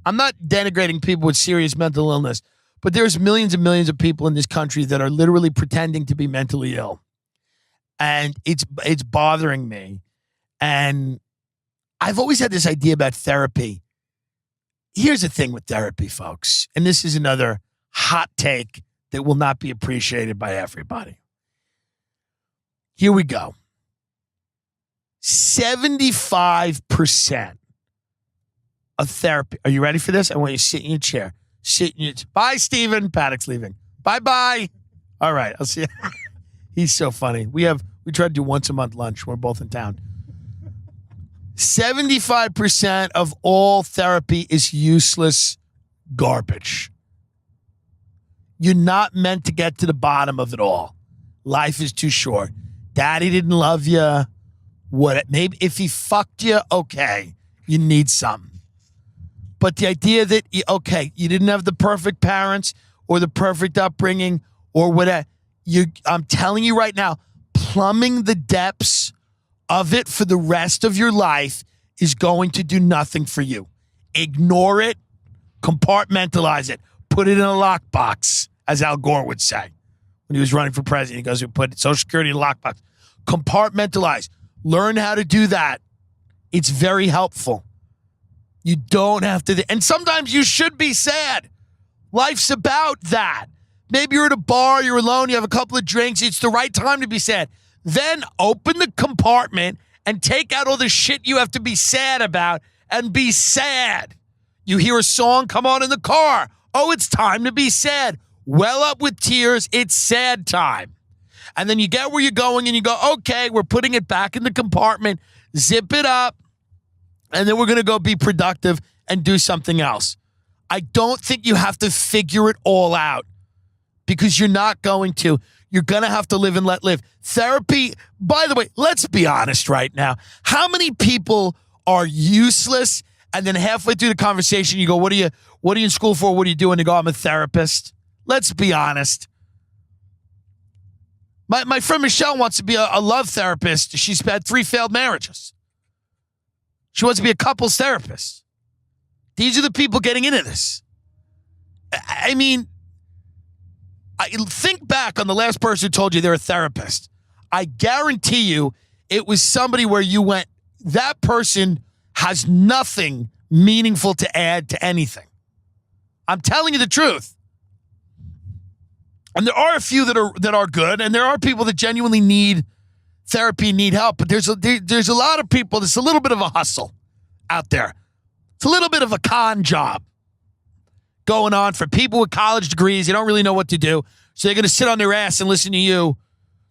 I'm not denigrating people with serious mental illness, but there's millions and millions of people in this country that are literally pretending to be mentally ill. And it's bothering me. And I've always had this idea about therapy. Here's the thing with therapy, folks, and this is another hot take that will not be appreciated by everybody. Here we go. 75% of therapy. Are you ready for this? I want you to sit in your chair. Bye, Steven. Paddock's leaving. Bye-bye. All right, I'll see you. He's so funny. We try to do once a month lunch. We're both in town. 75% of all therapy is useless garbage. You're not meant to get to the bottom of it all. Life is too short. Daddy didn't love you. Maybe if he fucked you, okay, you need something. But the idea that, you didn't have the perfect parents or the perfect upbringing or whatever, I'm telling you right now, plumbing the depths of it for the rest of your life is going to do nothing for you. Ignore it, compartmentalize it, put it in a lockbox, as Al Gore would say when he was running for president. He goes, we put Social Security in a lockbox. Compartmentalize. Learn how to do that. It's very helpful. You don't have to, and sometimes you should be sad. Life's about that. Maybe you're at a bar, you're alone, you have a couple of drinks, it's the right time to be sad. Then open the compartment and take out all the shit you have to be sad about and be sad. You hear a song come on in the car. Oh, it's time to be sad. Well up with tears, it's sad time. And then you get where you're going and you go, okay, we're putting it back in the compartment, zip it up, and then we're going to go be productive and do something else. I don't think you have to figure it all out because you're not going to. You're going to have to live and let live. Therapy, by the way, let's be honest right now. How many people are useless and then halfway through the conversation you go, what are you in school for? What are you doing? They go, I'm a therapist. Let's be honest. My friend Michelle wants to be a love therapist. She's had 3 failed marriages. She wants to be a couples therapist. These are the people getting into this. I mean, think back on the last person who told you they're a therapist. I guarantee you it was somebody where you went, that person has nothing meaningful to add to anything. I'm telling you the truth. And there are a few that are good, and there are people that genuinely need therapy, need help. But there's a lot of people. There's a little bit of a hustle out there. It's a little bit of a con job going on for people with college degrees. They don't really know what to do, so they're going to sit on their ass and listen to you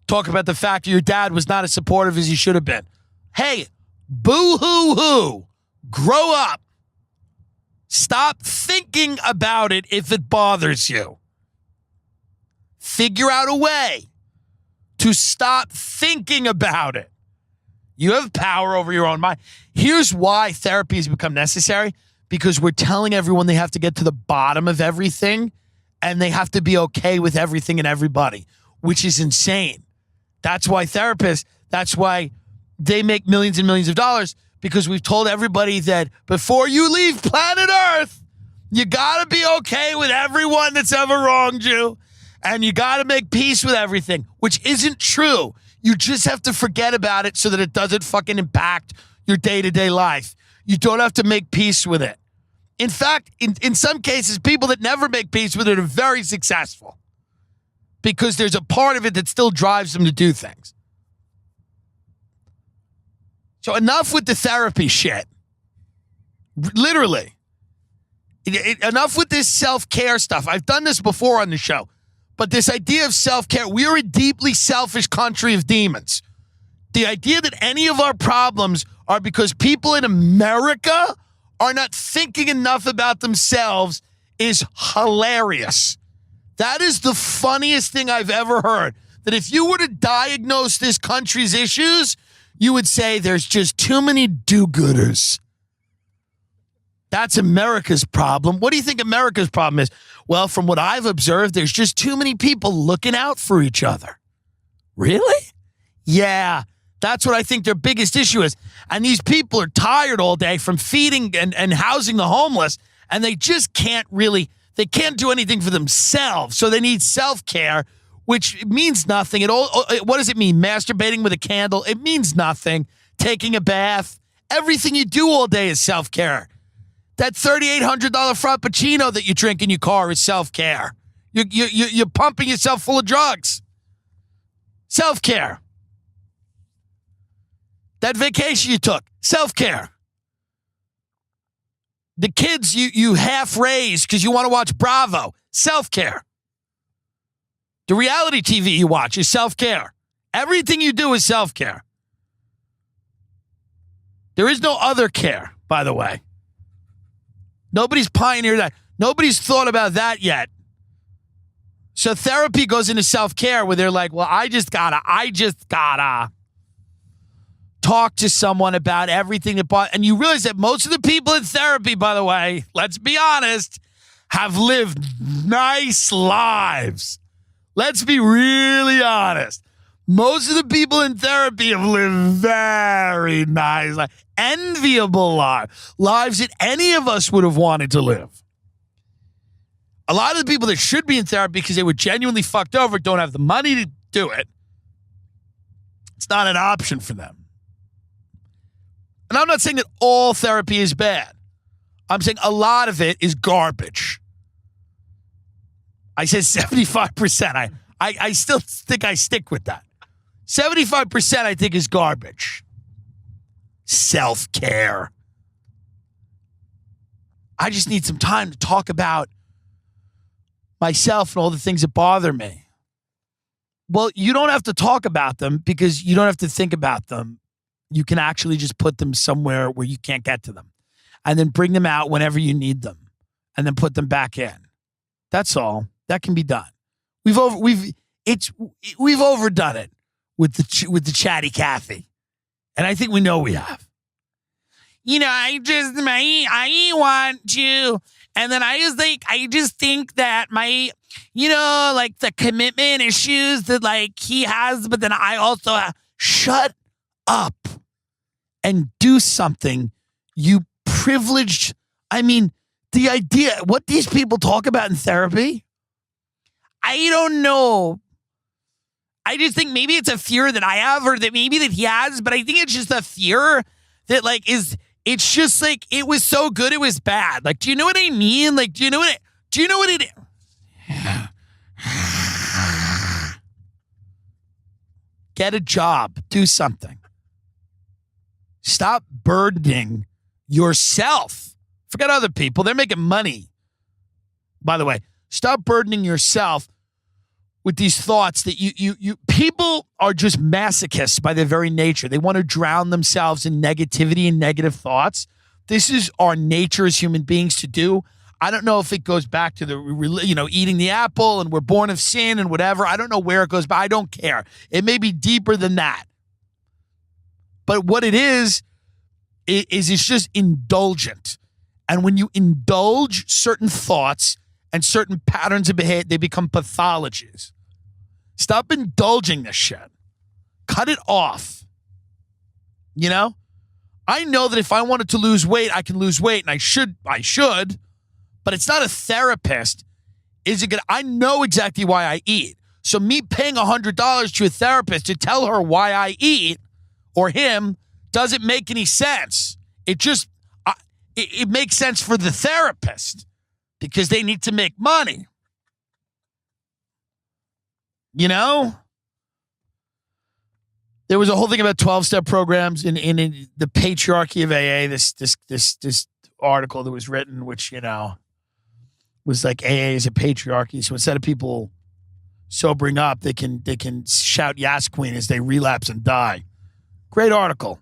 talk about the fact that your dad was not as supportive as he should have been. Hey, boo-hoo-hoo. Grow up. Stop thinking about it if it bothers you. Figure out a way to stop thinking about it. You have power over your own mind. Here's why therapy has become necessary, because we're telling everyone they have to get to the bottom of everything and they have to be okay with everything and everybody, which is insane. That's why therapists, that's why they make millions and millions of dollars, because we've told everybody that before you leave planet Earth, you got to be okay with everyone that's ever wronged you. And you got to make peace with everything, which isn't true. You just have to forget about it so that it doesn't fucking impact your day-to-day life. You don't have to make peace with it. In fact, in some cases, people that never make peace with it are very successful because there's a part of it that still drives them to do things. So enough with the therapy shit. Literally. Enough with this self-care stuff. I've done this before on the show. But this idea of self-care, we're a deeply selfish country of demons. The idea that any of our problems are because people in America are not thinking enough about themselves is hilarious. That is the funniest thing I've ever heard. That if you were to diagnose this country's issues, you would say there's just too many do-gooders. That's America's problem. What do you think America's problem is? Well, from what I've observed, there's just too many people looking out for each other. Really? Yeah, that's what I think their biggest issue is. And these people are tired all day from feeding and housing the homeless, and they just can't do anything for themselves. So they need self-care, which means nothing. What does it mean? Masturbating with a candle? It means nothing. Taking a bath? Everything you do all day is self-care. That $3,800 Frappuccino that you drink in your car is self-care. You're pumping yourself full of drugs. Self-care. That vacation you took, self-care. The kids you half-raised because you want to watch Bravo, self-care. The reality TV you watch is self-care. Everything you do is self-care. There is no other care, by the way. Nobody's pioneered that. Nobody's thought about that yet. So therapy goes into self-care where they're like, well, I just gotta talk to someone about everything and you realize that most of the people in therapy, by the way, let's be honest, have lived nice lives. Let's be really honest. Most of the people in therapy have lived very nice, enviable lives that any of us would have wanted to live. A lot of the people that should be in therapy because they were genuinely fucked over don't have the money to do it. It's not an option for them. And I'm not saying that all therapy is bad. I'm saying a lot of it is garbage. I said 75%. I still think I stick with that. 75% I think is garbage. Self-care. I just need some time to talk about myself and all the things that bother me. Well, you don't have to talk about them because you don't have to think about them. You can actually just put them somewhere where you can't get to them and then bring them out whenever you need them and then put them back in. That's all. That can be done. We've overdone it with the chatty Cathy. And I think we know we have. I want to, and then I just think that my, the commitment issues that he has, but then I also shut up and do something, you privileged. The idea, what these people talk about in therapy, I don't know. I just think maybe it's a fear that I have or that maybe that he has, but I think it's just a fear that it's just it was so good it was bad. Do you know what I mean? Do you know what it is? Get a job. Do something. Stop burdening yourself. Forget other people. They're making money. By the way, stop burdening yourself with these thoughts that you people are just masochists by their very nature. They want to drown themselves in negativity and negative thoughts. This is our nature as human beings to do. I don't know if it goes back to the, eating the apple and we're born of sin and whatever. I don't know where it goes, but I don't care. It may be deeper than that. But what it is it's just indulgent. And when you indulge certain thoughts and certain patterns of behavior, they become pathologies. Stop indulging this shit. Cut it off. I know that if I wanted to lose weight, I can lose weight, and I should, but it's not a therapist. Is it good? I know exactly why I eat. So me paying $100 to a therapist to tell her why I eat, or him, doesn't make any sense. It makes sense for the therapist because they need to make money. There was a whole thing about 12-step programs in the patriarchy of AA. This article that was written, which was AA is a patriarchy. So instead of people sobering up, they can shout "Yas Queen" as they relapse and die. Great article.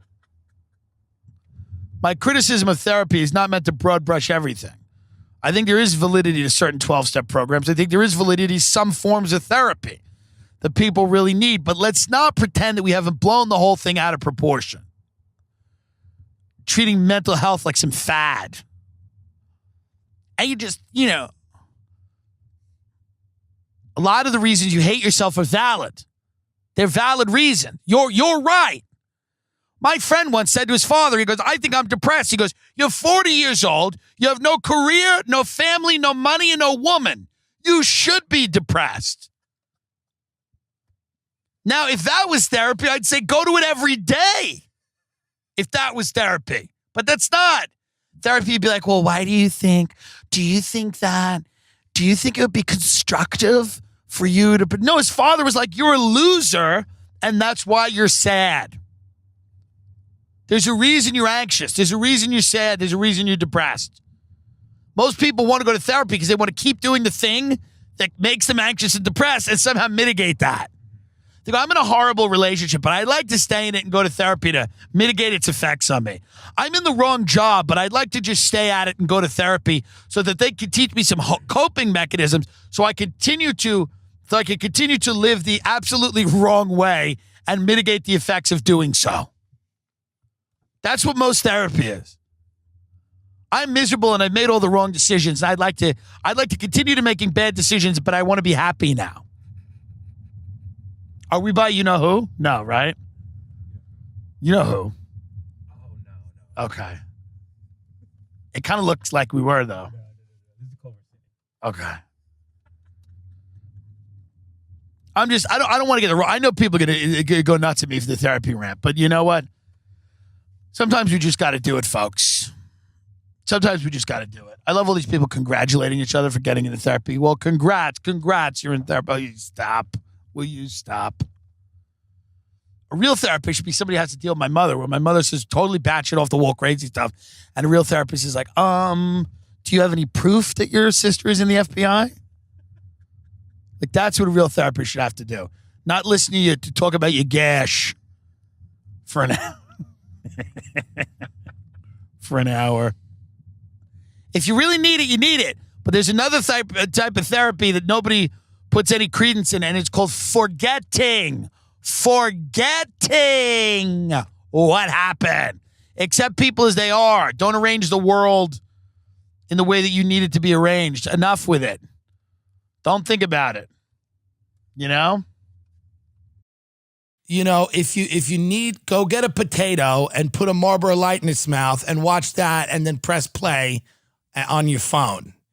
My criticism of therapy is not meant to broad brush everything. I think there is validity to certain 12-step programs. I think there is validity to some forms of therapy that people really need. But let's not pretend that we haven't blown the whole thing out of proportion. Treating mental health like some fad. And you just, a lot of the reasons you hate yourself are valid. They're valid reason. You're right. My friend once said to his father, he goes, I think I'm depressed. He goes, you're 40 years old. You have no career, no family, no money, and no woman. You should be depressed. Now, if that was therapy, I'd say go to it every day. If that was therapy. But that's not. Therapy would be like, well, why do you think that? Do you think it would be constructive for you to... But no, his father was like, you're a loser, and that's why you're sad. There's a reason you're anxious. There's a reason you're sad. There's a reason you're depressed. Most people want to go to therapy because they want to keep doing the thing that makes them anxious and depressed and somehow mitigate that. They go, I'm in a horrible relationship, but I'd like to stay in it and go to therapy to mitigate its effects on me. I'm in the wrong job, but I'd like to just stay at it and go to therapy so that they can teach me some coping mechanisms so I can continue to live the absolutely wrong way and mitigate the effects of doing so. That's what most therapy is. I'm miserable and I've made all the wrong decisions. I'd like to continue to making bad decisions, but I want to be happy now. Are we by you know who? No, right? You know who? Oh, no. Okay. It kind of looks like we were, though. This is Culver City. Okay. I don't want to get the wrong. I know people are going to go nuts at me for the therapy rant, but you know what? Sometimes we just got to do it, folks. Sometimes we just got to do it. I love all these people congratulating each other for getting into therapy. Well, congrats, you're in therapy. Oh, you stop. Will you stop? A real therapist should be somebody who has to deal with my mother, where my mother says totally batshit off the wall crazy stuff. And a real therapist is like, do you have any proof that your sister is in the FBI? Like, that's what a real therapist should have to do. Not listen to you to talk about your gash for an hour. For an hour. If you really need it, you need it. But there's another type of therapy that nobody puts any credence in, and it's called forgetting. Forgetting what happened. Accept people as they are. Don't arrange the world in the way that you need it to be arranged. Enough with it. Don't think about it. You know? You know, if you need, go get a potato and put a Marlboro Light in its mouth and watch that and then press play on your phone.